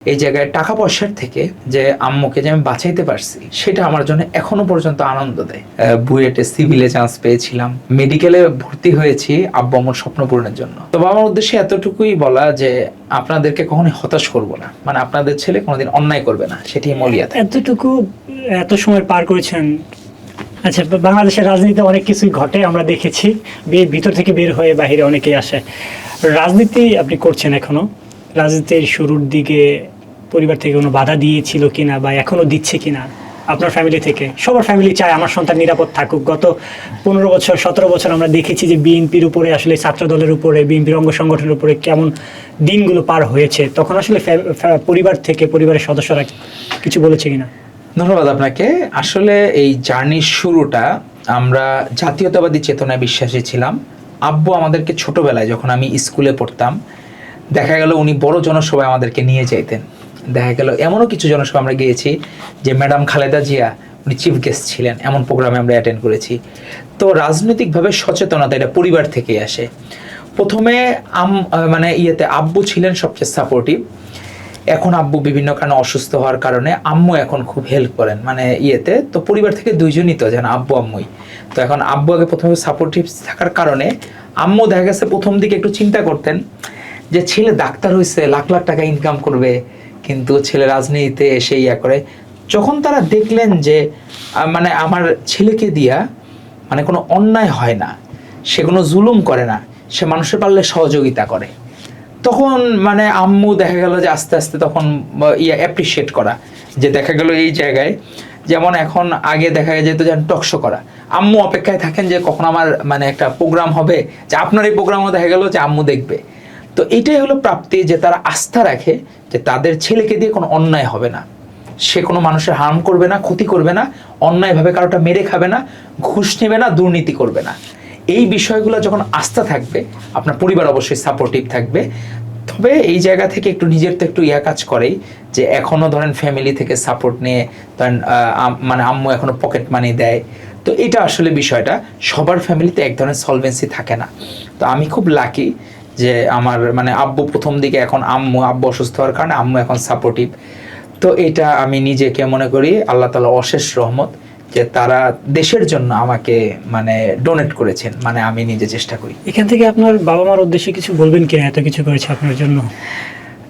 এই জায়গায় টাকা পয়সার থেকে যে আম্মুকে যে আমি বাঁচাইতে পারছি সেটা আমার জন্য এখনো পর্যন্ত আনন্দ দেয়। বুয়েটে সিভিলে চান্স পেয়েছিলাম, মেডিকেলে ভর্তি হয়েছি আব্বু আম্মুর স্বপ্ন পূরণের জন্য। তবে আমার উদ্দেশ্যে এতটুকুই বলা যে আপনাদেরকে কখনোই হতাশ করব না, মানে আপনাদের ছেলে কোনোদিন অন্যায় করবে না, সেটি মলিয়া থাকে। এতটুকু এত সময় পার করেছেন। আচ্ছা, বাংলাদেশের রাজনীতিতে অনেক কিছুই ঘটে, আমরা দেখেছি। ভিতর থেকে বের হয়ে বাইরে অনেকেই আসে। রাজনীতি আপনি করছেন এখনো, রাজনীতির শুরুর দিকে পরিবার থেকে কোনো বাধা দিয়েছিল কিনা বা এখনো দিচ্ছে কিনা? আপনার ফ্যামিলি থেকে, সবার ফ্যামিলি চায় আমার সন্তান নিরাপদ থাকুক। গত 15 বছর 17 বছর আমরা দেখেছি যে বিএনপির উপরে, আসলে ছাত্র দলের উপরে, বিএনপির অঙ্গ সংগঠনের উপরে কেমন দিনগুলো পার হয়েছে। তখন আসলে পরিবার থেকে, পরিবারের সদস্যরা কিছু বলেছে কিনা? ধন্যবাদ আপনাকে। আসলে এই জার্নির শুরুটা আমরা জাতীয়তাবাদী চেতনায় বিশ্বাসী ছিলাম। আব্বু আমাদেরকে ছোটবেলায় যখন আমি স্কুলে পড়তাম, দেখা গেল উনি বড় জনসভায় আমাদেরকে নিয়ে যাইতেন। দেখা গেল এমনও কিছু জনসভা আমরা গিয়েছি যে ম্যাডাম খালেদা জিয়া উনি চিফ গেস্ট ছিলেন, এমন প্রোগ্রামে আমরা অ্যাটেন্ড করেছি। তো রাজনৈতিকভাবে সচেতনতা এটা পরিবার থেকেই আসে। প্রথমে আব্বু ছিলেন সবচেয়ে সাপোর্টিভ। এখন আব্বু বিভিন্ন কারণে অসুস্থ হওয়ার কারণে আম্মু এখন খুব হেল্প করেন তো পরিবার থেকে দুইজনই তো যেন আব্বু আম্মুই তো এখন আব্বু আগে প্রথমে সাপোর্টিভ থাকার কারণে আম্মু দেখা গেছে প্রথম দিকে একটু চিন্তা করতেন যে ছেলে ডাক্তার হয়েছে, লাখ লাখ টাকা ইনকাম করবে, কিন্তু ছেলে রাজনীতিতে এসে করে। যখন তারা দেখলেন যে আমার ছেলেকে দিয়া কোনো অন্যায় হয় না, সে কোনো জুলুম করে না, সে মানুষের পারলে সহযোগিতা করে, তখন আম্মু দেখা গেল যে আস্তে আস্তে তখন অ্যাপ্রিসিয়েট করা, যে দেখা গেল এই জায়গায় যেমন এখন আগে দেখা যেত যে টকশো করা, আম্মু অপেক্ষায় থাকেন যে কখন আমার একটা প্রোগ্রাম হবে, যে আপনার এই প্রোগ্রামও দেখা গেল যে আম্মু দেখবে। তো এইটাই হলো প্রাপ্তি, যে তারা আস্থা রাখে যে তাদের ছেলেকে দিয়ে কোনো অন্যায় হবে না, সে কোনো মানুষের হার্ম করবে না, ক্ষতি করবে না, অন্যায়ভাবে কারোটা মেরে খাবে না, ঘুষ নেবে না, দুর্নীতি করবে না। এই বিষয়গুলো যখন আস্থা থাকবে, আপনার পরিবার অবশ্যই সাপোর্টিভ থাকবে। তবে এই জায়গা থেকে একটু নিজের তো একটু কাজ করেই, যে এখনও ধরেন ফ্যামিলি থেকে সাপোর্ট নিয়ে ধরেন আম্মু এখনও পকেট মানি দেয়। তো এটা আসলে বিষয়টা সবার ফ্যামিলিতে এক ধরনের সলভেন্সি থাকে না। তো আমি খুব লাকি যে আমার আব্বু প্রথম দিকে, এখন আব্বু অসুস্থ হওয়ার কারণে আম্মু এখন সাপোর্টিভ। তো এটা আমি নিজেকে মনে করি আল্লাহ তাআলা অশেষ রহমত, যে তারা দেশের জন্য আমাকে ডোনেট করেছেন, আমি নিজে চেষ্টা করি। এখান থেকে আপনার বাবা মার উদ্দেশ্যে কিছু বলবেন কিনা, এত কিছু করেছে আপনার জন্য?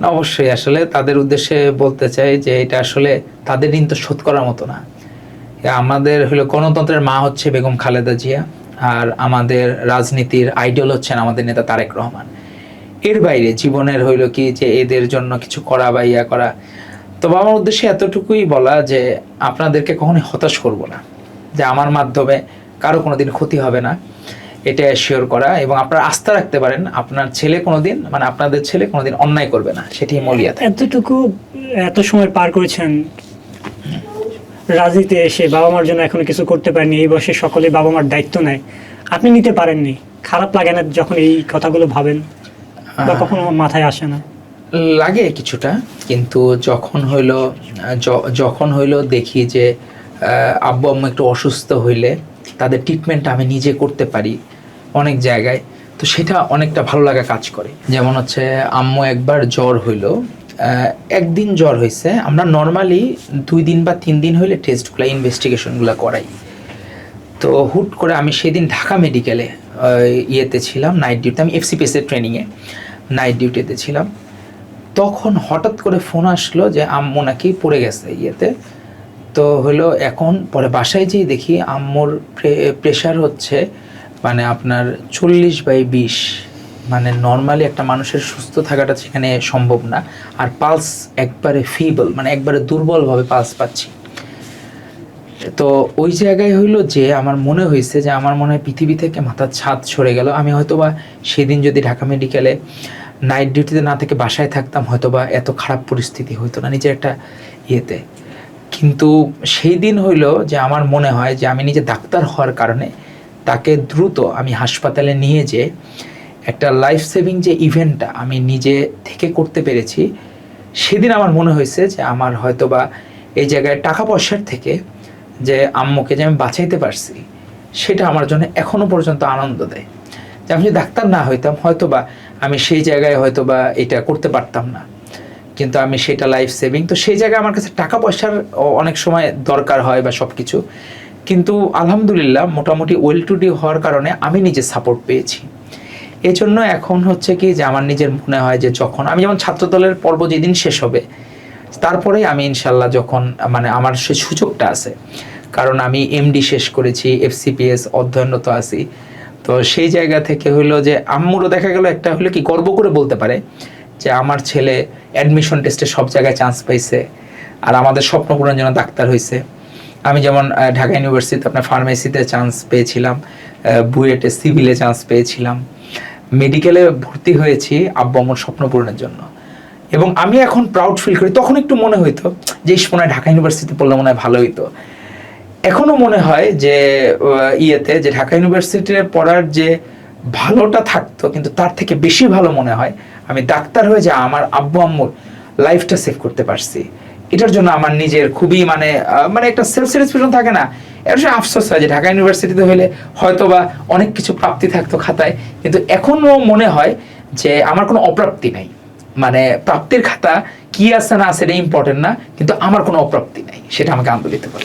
না, অবশ্যই আসলে তাদের উদ্দেশ্যে বলতে চাই যে এটা আসলে তাদের ঋণ তো শোধ করার মতো না। আমাদের হলো গণতন্ত্রের মা হচ্ছে বেগম খালেদা জিয়া, আর আমাদের রাজনীতির আইডল হচ্ছেন আমাদের নেতা তারেক রহমান। এর বাইরে জীবনের হইল কি যে এদের জন্য কিছু করা বা করা। তো আমার উদ্দেশ্যে এতটুকুই বলা যে আপনাদেরকে কখনোই হতাশ করব না, যে আমার মাধ্যমে কারো কোনোদিন ক্ষতি হবে না, এটা অ্যাসিওর করা, এবং আপনারা আস্থা রাখতে পারেন আপনার ছেলে কোনোদিন আপনাদের ছেলে কোনোদিন অন্যায় করবে না, সেটি মলিয়া থাকে। এতটুকু এত সময় পার করেছেন রাজনীতিতে এসে, বাবা মার জন্য এখনো কিছু করতে পারেননি। এই বয়সে সকলে বাবা মার দায়িত্ব নেয়, আপনি নিতে পারেননি। খারাপ লাগে না যখন এই কথাগুলো ভাবেন, বা কখনো মাথায় আসে না? লাগে কিছুটা, কিন্তু যখন হইলো দেখি যে আব্বু আম্মু একটু অসুস্থ হইলে তাদের ট্রিটমেন্টটা আমি নিজে করতে পারি অনেক জায়গায়, তো সেটা অনেকটা ভালো লাগা কাজ করে। যেমন হচ্ছে আম্মু একবার জ্বর হইলো, একদিন জ্বর হয়েছে, আমরা নর্মালি 2 দিন বা 3 দিন হইলে টেস্টগুলো ইনভেস্টিগেশনগুলো করাই। তো হুট করে আমি সেদিন ঢাকা মেডিকেলে ছিলাম, নাইট ডিউটি, আমি এফসিপিএসের ট্রেনিংয়ে নাইট ডিউটিতে ছিলাম। তখন হঠাৎ করে ফোন আসলো যে আম্মু নাকি পড়ে গেছে তো হলো, এখন পরে বাসায় যেয়ে দেখি আম্মুর প্রেশার হচ্ছে আপনার 40/20। নর্মালি একটা মানুষের সুস্থ থাকাটা সেখানে সম্ভব না। আর পালস একবারে ফিবল, একবারে দুর্বলভাবে পালস পাচ্ছি। তো ওই জায়গায় হইলো যে আমার মনে হয়েছে যে আমার মনে হয় পৃথিবী থেকে মাথার ছাদ সরে গেল। আমি হয়তোবা সেদিন যদি ঢাকা মেডিকেলে নাইট ডিউটিতে না থেকে বাসায় থাকতাম, হয়তোবা এত খারাপ পরিস্থিতি হইতো না নিজের একটা কিন্তু সেই দিন হইলো যে আমার মনে হয় যে আমি নিজে ডাক্তার হওয়ার কারণে তাকে দ্রুত আমি হাসপাতালে নিয়ে যে একটা লাইফ সেভিং যে ইভেন্টটা আমি নিজে থেকে করতে পেরেছি, সেদিন আমার মনে হয়েছে যে আমার হয়তোবা এই জায়গায় টাকা পয়সার থেকে যে আম্মুকে যে আমি বাঁচাইতে পারছি সেটা আমার জন্য এখনো পর্যন্ত আনন্দ দেয়। যে আমি যদি ডাক্তার না হইতাম, হয়তোবা আমি সেই জায়গায় হয়তোবা এটা করতে পারতাম না। কিন্তু আমি সেটা লাইফ সেভিং, তো সেই জায়গায় আমার কাছে টাকা পয়সার অনেক সময় দরকার হয় বা সব কিছু, কিন্তু আলহামদুলিল্লাহ মোটামুটি ওয়েল টু ডু হওয়ার কারণে আমি নিজে সাপোর্ট পেয়েছি। এই জন্য এখন হচ্ছে কি যে আমার নিজের মনে হয় যে যখন আমি যেমন ছাত্রদলের পর্ব যেদিন শেষ হবে তারপরেই আমি ইনশাল্লাহ যখন মানে আমার সে সুযোগটা আছে, কারণ আমি এমডি শেষ করেছি, এফসিপিএস অধ্যয়নরত আছি, তো সেই জায়গা থেকে হইলো যে আম্মুরও দেখা গেল একটা হলো কি গর্ব করে বলতে পারে যে আমার ছেলে অ্যাডমিশন টেস্টে সব জায়গায় চান্স পাইছে, আর আমাদের স্বপ্ন পূরণের জন্য ডাক্তার হয়েছে। আমি যেমন ঢাকা ইউনিভার্সিটিতে আপনার ফার্মেসিতে চান্স পেয়েছিলাম, বুয়েটে সিভিলে চান্স পেয়েছিলাম, মেডিকেলে ভর্তি হয়েছি আব্বু আম্মুর স্বপ্ন পূরণের জন্য। এবং আমি এখন প্রাউড ফিল করি, তখন একটু মনে হইতো যে মনে হয় ঢাকা ইউনিভার্সিটিতে পড়লে মনে হয় ভালো হইতো। এখনো মনে হয় যে ইয়েতে যে ঢাকা ইউনিভার্সিটিতে পড়ার যে ভালোটা থাকতো, কিন্তু তার থেকে বেশি ভালো মনে হয় আমি ডাক্তার হয়ে যে আমার আব্বু আম্মুর লাইফটা সেভ করতে পারছি। এটার জন্য আমার নিজের খুবই মানে মানে একটা সেলফ স্যাটিসফ্যাকশন থাকে না, এর জন্য আফসোস হয় যে ঢাকা ইউনিভার্সিটিতে হলে হয়তো বা অনেক কিছু প্রাপ্তি থাকতো খাতায়, কিন্তু এখনো মনে হয় যে আমার কোনো অপ্রাপ্তি নাই। মানে প্রাপ্তির খাতা কি আছে না আছে এটা ইম্পর্টেন্ট না, কিন্তু আমার কোনো অপ্রাপ্তি নাই, সেটা আমাকে আনন্দ দিতে পারে।